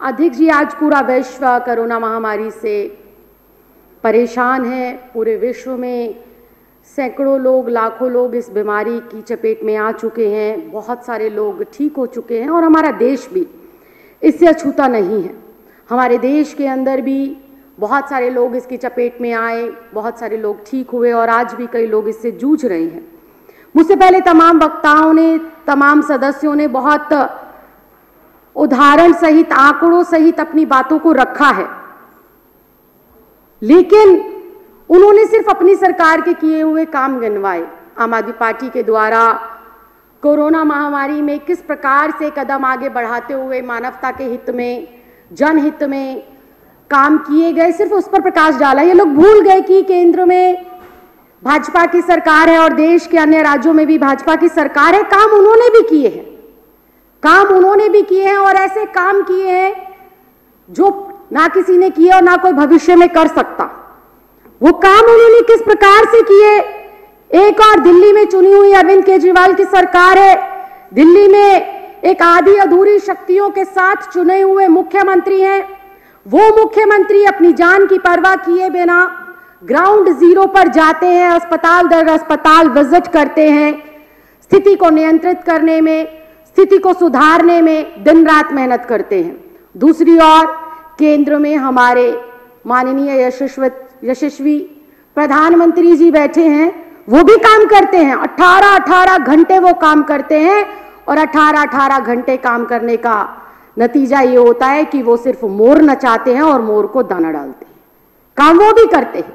अध्यक्ष जी, आज पूरा विश्व कोरोना महामारी से परेशान है। पूरे विश्व में सैकड़ों लोग, लाखों लोग इस बीमारी की चपेट में आ चुके हैं। बहुत सारे लोग ठीक हो चुके हैं और हमारा देश भी इससे अछूता नहीं है। हमारे देश के अंदर भी बहुत सारे लोग इसकी चपेट में आए, बहुत सारे लोग ठीक हुए और आज भी कई लोग इससे जूझ रहे हैं। मुझसे पहले तमाम वक्ताओं ने, तमाम सदस्यों ने बहुत उदाहरण सहित, आंकड़ों सहित अपनी बातों को रखा है, लेकिन उन्होंने सिर्फ अपनी सरकार के किए हुए काम गिनवाए। आम आदमी पार्टी के द्वारा कोरोना महामारी में किस प्रकार से कदम आगे बढ़ाते हुए मानवता के हित में, जनहित में काम किए गए, सिर्फ उस पर प्रकाश डाला। ये लोग भूल गए कि केंद्र में भाजपा की सरकार है और देश के अन्य राज्यों में भी भाजपा की सरकार है। काम उन्होंने भी किए हैं, काम उन्होंने भी किए हैं और ऐसे काम किए हैं जो ना किसी ने किए और ना कोई भविष्य में कर सकता। वो काम उन्होंने किस प्रकार से किए? एक और दिल्ली में चुनी हुई अरविंद केजरीवाल की सरकार है। दिल्ली में एक आधी अधूरी शक्तियों के साथ चुने हुए मुख्यमंत्री हैं। वो मुख्यमंत्री अपनी जान की परवाह किए बिना ग्राउंड जीरो पर जाते हैं, अस्पताल दर अस्पताल विजिट करते हैं, स्थिति को नियंत्रित करने में, स्थिति को सुधारने में दिन रात मेहनत करते हैं। दूसरी ओर केंद्र में हमारे माननीय यशस्वी प्रधानमंत्री जी बैठे हैं, वो भी काम करते हैं। 18 घंटे वो काम करते हैं और 18 घंटे काम करने का नतीजा ये होता है कि वो सिर्फ मोर नचाते हैं और मोर को दाना डालते हैं। काम वो भी करते हैं।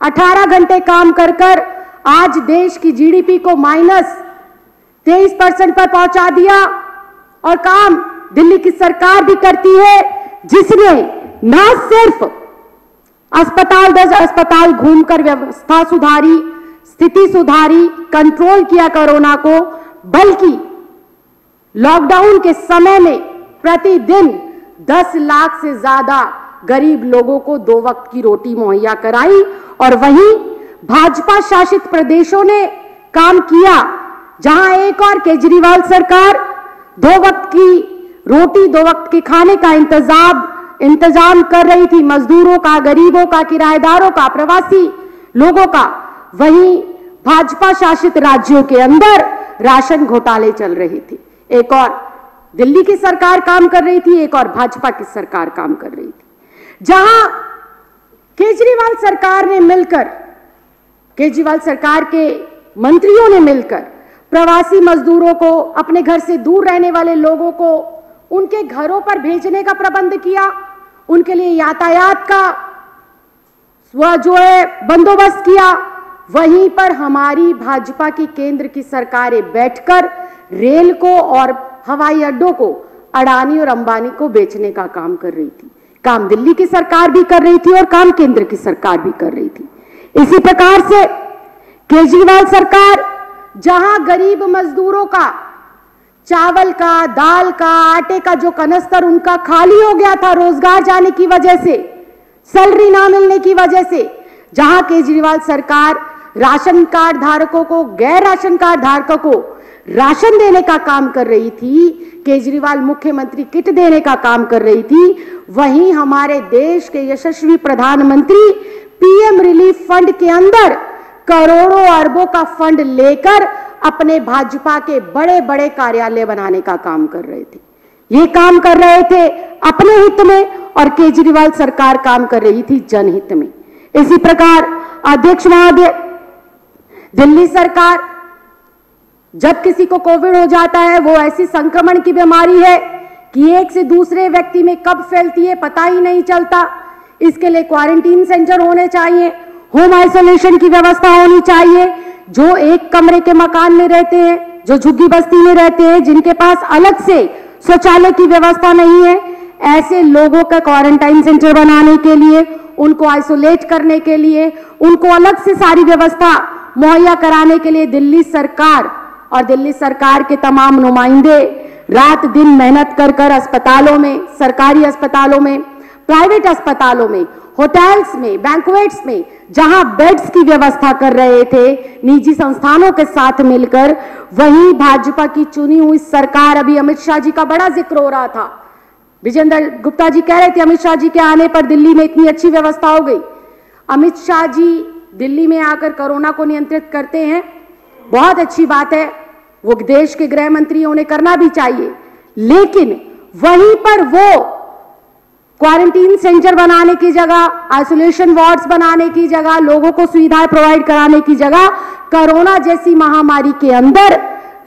18 घंटे काम कर कर आज देश की जीडीपी को -23% पर पहुंचा दिया। और काम दिल्ली की सरकार भी करती है, जिसने न सिर्फ अस्पताल दर अस्पताल घूमकर व्यवस्था सुधारी, स्थिति सुधारी, कंट्रोल किया कोरोना को, बल्कि लॉकडाउन के समय में प्रतिदिन 10 लाख से ज्यादा गरीब लोगों को 2 वक्त की रोटी मुहैया कराई। और वहीं भाजपा शासित प्रदेशों ने काम किया, जहां एक और केजरीवाल सरकार 2 वक्त की रोटी, 2 वक्त के खाने का इंतजाम कर रही थी, मजदूरों का, गरीबों का, किराएदारों का, प्रवासी लोगों का। वहीं भाजपा शासित राज्यों के अंदर राशन घोटाले चल रहे थे। एक और दिल्ली की सरकार काम कर रही थी, एक और भाजपा की सरकार काम कर रही थी। जहां केजरीवाल सरकार ने मिलकर, केजरीवाल सरकार के मंत्रियों ने मिलकर प्रवासी मजदूरों को, अपने घर से दूर रहने वाले लोगों को उनके घरों पर भेजने का प्रबंध किया, उनके लिए यातायात का जो है बंदोबस्त किया। वहीं पर हमारी भाजपा की केंद्र की सरकारें बैठकर रेल को और हवाई अड्डों को अडानी और अंबानी को बेचने का काम कर रही थी। काम दिल्ली की सरकार भी कर रही थी और काम केंद्र की सरकार भी कर रही थी। इसी प्रकार से केजरीवाल सरकार, जहां गरीब मजदूरों का चावल का, दाल का, आटे का जो कनस्तर उनका खाली हो गया था रोजगार जाने की वजह से, सैलरी ना मिलने की वजह से, जहां केजरीवाल सरकार राशन कार्ड धारकों को, गैर राशन कार्ड धारकों को राशन देने का काम कर रही थी, केजरीवाल मुख्यमंत्री किट देने का काम कर रही थी, वहीं हमारे देश के यशस्वी प्रधानमंत्री पीएम रिलीफ फंड के अंदर करोड़ों अरबों का फंड लेकर अपने भाजपा के बड़े बड़े कार्यालय बनाने का काम कर रहे थे। ये काम कर रहे थे अपने हित में और केजरीवाल सरकार काम कर रही थी जनहित में। इसी प्रकार अध्यक्ष महोदय, दिल्ली सरकार, जब किसी को कोविड हो जाता है, वो ऐसी संक्रमण की बीमारी है कि एक से दूसरे व्यक्ति में कब फैलती है पता ही नहीं चलता। इसके लिए क्वारंटीन सेंटर होने चाहिए, होम आइसोलेशन की व्यवस्था होनी चाहिए। जो एक कमरे के मकान में रहते हैं, जो झुग्गी बस्ती में रहते हैं, जिनके पास अलग से शौचालय की व्यवस्था नहीं है, ऐसे लोगों का क्वारंटाइन सेंटर बनाने के लिए, उनको आइसोलेट करने के लिए, उनको अलग से सारी व्यवस्था मुहैया कराने के लिए दिल्ली सरकार और दिल्ली सरकार के तमाम नुमाइंदे रात दिन मेहनत कर कर अस्पतालों में, सरकारी अस्पतालों में, प्राइवेट अस्पतालों में, होटल्स में, बैंक्वेट्स में, जहां बेड्स की व्यवस्था कर रहे थे निजी संस्थानों के साथ मिलकर, वहीं भाजपा की चुनी हुई सरकार, अभी अमित शाह जी का बड़ा जिक्र हो रहा था, विजेंद्र गुप्ता जी कह रहे थे अमित शाह जी के आने पर दिल्ली में इतनी अच्छी व्यवस्था हो गई। अमित शाह जी दिल्ली में आकर कोरोना को नियंत्रित करते हैं, बहुत अच्छी बात है, वो देश के गृह मंत्री उन्हें करना भी चाहिए, लेकिन वहीं पर वो क्वारंटीन सेंटर बनाने की जगह, आइसोलेशन वार्ड्स बनाने की जगह, लोगों को सुविधाएं प्रोवाइड कराने की जगह कोरोना जैसी महामारी के अंदर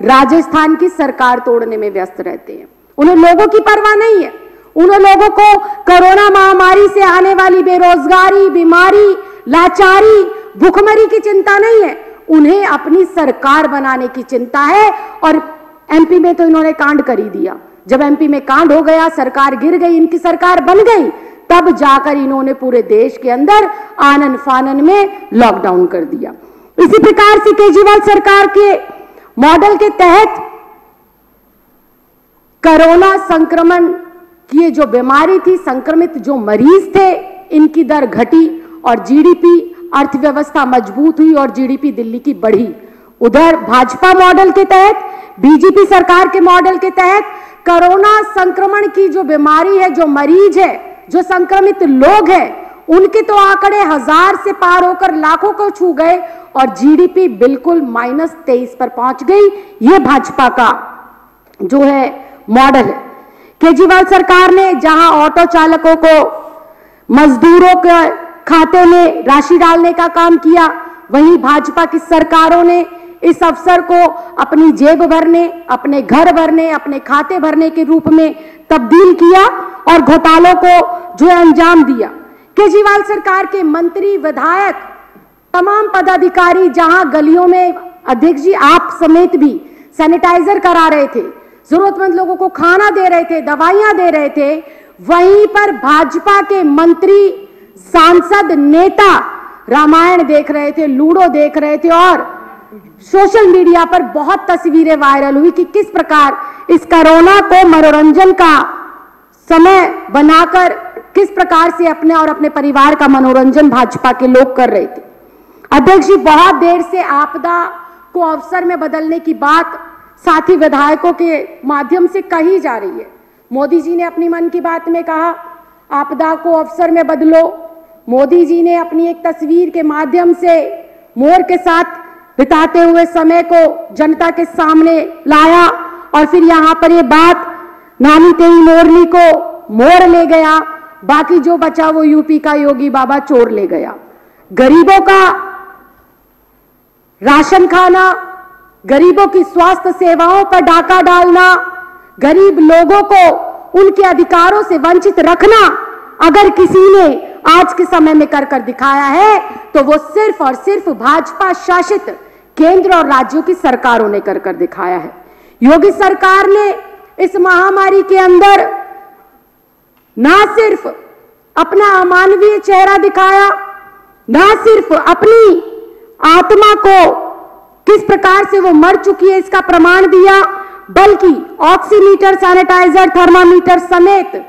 राजस्थान की सरकार तोड़ने में व्यस्त रहते हैं। उन्हें लोगों की परवाह नहीं है। उन्हें लोगों को कोरोना महामारी से आने वाली बेरोजगारी, बीमारी, लाचारी, भूखमरी की चिंता नहीं है, उन्हें अपनी सरकार बनाने की चिंता है। और एमपी में तो इन्होंने कांड कर ही दिया। जब एमपी में कांड हो गया, सरकार गिर गई, इनकी सरकार बन गई, तब जाकर इन्होंने पूरे देश के अंदर आनन फानन में लॉकडाउन कर दिया। इसी प्रकार से केजरीवाल सरकार के मॉडल के तहत कोरोना संक्रमण की जो बीमारी थी, संक्रमित जो मरीज थे, इनकी दर घटी और जीडीपी, अर्थव्यवस्था मजबूत हुई और जीडीपी दिल्ली की बढ़ी। उधर भाजपा मॉडल के तहत, बीजेपी सरकार के मॉडल के तहत कोरोना संक्रमण की जो बीमारी है, जो मरीज है, जो संक्रमित लोग हैं, उनके तो आंकड़े 1000 से पार होकर लाखों को छू गए और जीडीपी बिल्कुल -23 पर पहुंच गई। यह भाजपा का जो है मॉडल है। केजरीवाल सरकार ने जहां ऑटो चालकों को मजदूरों के खाते में राशि डालने का काम किया, वहीं भाजपा की सरकारों ने इस अवसर को अपनी जेब भरने, अपने घर भरने, अपने खाते भरने के रूप में तब्दील किया और घोटालों को जो अंजाम दिया। केजरीवाल सरकार के मंत्री, विधायक, तमाम पदाधिकारी जहां गलियों में, अध्यक्ष जी आप समेत भी, सैनिटाइजर करा रहे थे, जरूरतमंद लोगों को खाना दे रहे थे, दवाइयां दे रहे थे, वहीं पर भाजपा के मंत्री, सांसद, नेता रामायण देख रहे थे, लूडो देख रहे थे और सोशल मीडिया पर बहुत तस्वीरें वायरल हुई कि किस प्रकार इस कोरोना को मनोरंजन का समय बनाकर किस प्रकार से अपने और अपने परिवार का मनोरंजन भाजपा के लोग कर रहे थे। अध्यक्ष जी, बहुत देर से आपदा को अवसर में बदलने की बात साथी विधायकों के माध्यम से कही जा रही है। मोदी जी ने अपनी मन की बात में कहा आपदा को अवसर में बदलो। मोदी जी ने अपनी एक तस्वीर के माध्यम से मोर के साथ बिताते हुए समय को जनता के सामने लाया और फिर यहां पर ये बात नानी तेरी मोरनी को मोर ले गया, बाकी जो बचा वो यूपी का योगी बाबा चोर ले गया। गरीबों का राशन खाना, गरीबों की स्वास्थ्य सेवाओं पर डाका डालना, गरीब लोगों को उनके अधिकारों से वंचित रखना अगर किसी ने आज के समय में कर दिखाया है तो वो सिर्फ और सिर्फ भाजपा शासित केंद्र और राज्यों की सरकारों ने कर दिखाया है। योगी सरकार ने इस महामारी के अंदर ना सिर्फ अपना अमानवीय चेहरा दिखाया, ना सिर्फ अपनी आत्मा को किस प्रकार से वो मर चुकी है इसका प्रमाण दिया, बल्कि ऑक्सीमीटर, सैनिटाइजर, थर्मामीटर समेत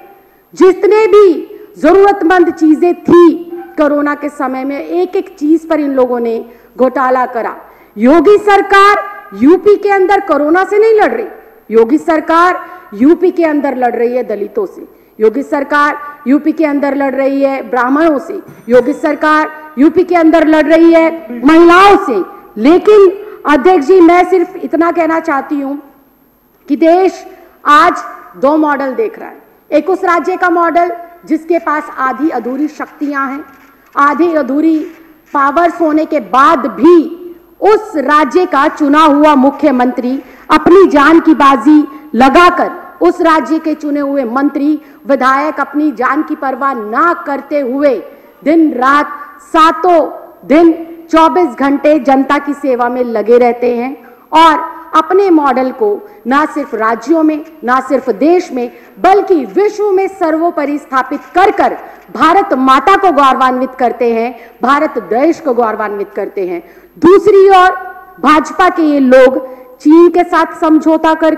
जितने भी जरूरतमंद चीजें थी कोरोना के समय में, एक एक चीज पर इन लोगों ने घोटाला करा। योगी सरकार यूपी के अंदर कोरोना से नहीं लड़ रही, योगी सरकार यूपी के अंदर लड़ रही है दलितों से, योगी सरकार यूपी के अंदर लड़ रही है ब्राह्मणों से, योगी सरकार यूपी के अंदर लड़ रही है महिलाओं से। लेकिन अध्यक्ष जी, मैं सिर्फ इतना कहना चाहती हूं कि देश आज दो मॉडल देख रहा है। एक उस राज्य का मॉडल जिसके पास आधी अधूरी शक्तियां हैं, आधी अधूरी पावर्स होने के बाद भी उस राज्य का चुना हुआ मुख्यमंत्री अपनी जान की बाजी लगाकर, उस राज्य के चुने हुए मंत्री, विधायक अपनी जान की परवाह ना करते हुए दिन रात सातों दिन 24 घंटे जनता की सेवा में लगे रहते हैं और अपने मॉडल को ना सिर्फ राज्यों में, ना सिर्फ देश में, बल्कि विश्व में सर्वोपरि स्थापित कर भारत माता को गौरवान्वित करते हैं, भारत देश को गौरवान्वित करते हैं। दूसरी ओर भाजपा के ये लोग चीन के साथ समझौता कर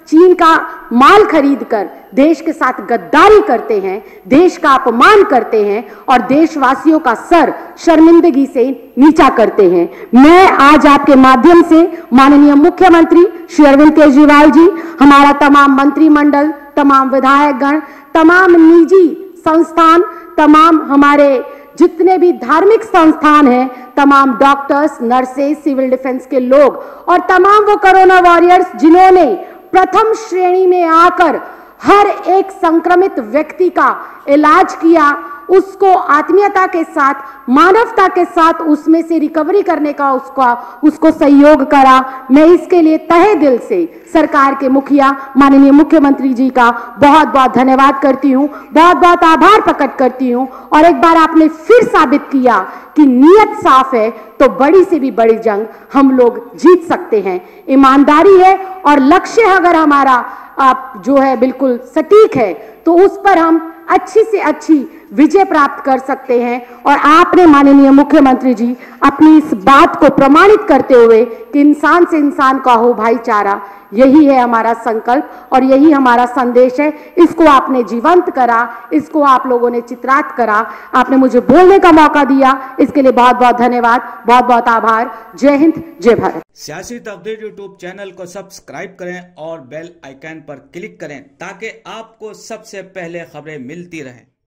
चीन का माल खरीद कर देश के साथ गद्दारी करते हैं, देश का अपमान करते हैं और देशवासियों का सर शर्मिंदगी से नीचा करते हैं। मैं आज आपके माध्यम से माननीय मुख्यमंत्री श्री अरविंद केजरीवाल जी, हमारा तमाम मंत्रिमंडल, तमाम विधायकगण, तमाम निजी संस्थान, तमाम हमारे जितने भी धार्मिक संस्थान हैं, तमाम डॉक्टर्स, नर्सेस, सिविल डिफेंस के लोग और तमाम वो कोरोना वॉरियर्स जिन्होंने प्रथम श्रेणी में आकर हर एक संक्रमित व्यक्ति का इलाज किया, उसको आत्मीयता के साथ, मानवता के साथ उसमें से रिकवरी करने का उसको सहयोग करा। मैं इसके लिए तहे दिल से सरकार के मुखिया माननीय मुख्यमंत्री जी का बहुत बहुत धन्यवाद करती हूँ, बहुत बहुत आभार प्रकट करती हूँ। और एक बार आपने फिर साबित किया कि नीयत साफ है तो बड़ी से भी बड़ी जंग हम लोग जीत सकते हैं। ईमानदारी है और लक्ष्य अगर हमारा जो है बिल्कुल सटीक है तो उस पर हम अच्छी से अच्छी विजय प्राप्त कर सकते हैं। और आपने माननीय मुख्यमंत्री जी अपनी इस बात को प्रमाणित करते हुए कि इंसान से इंसान का हो भाईचारा, यही है हमारा संकल्प और यही हमारा संदेश है, इसको आपने जीवंत करा, इसको आप लोगों ने चित्रात करा, आपने मुझे बोलने का मौका दिया, इसके लिए बहुत बहुत धन्यवाद, बहुत बहुत आभार। जय हिंद, जय भारत। सियासी तकदीर यूट्यूब चैनल को सब्सक्राइब करें और बेल आइकन पर क्लिक करें ताकि आपको सबसे पहले खबरें मिलती रहें।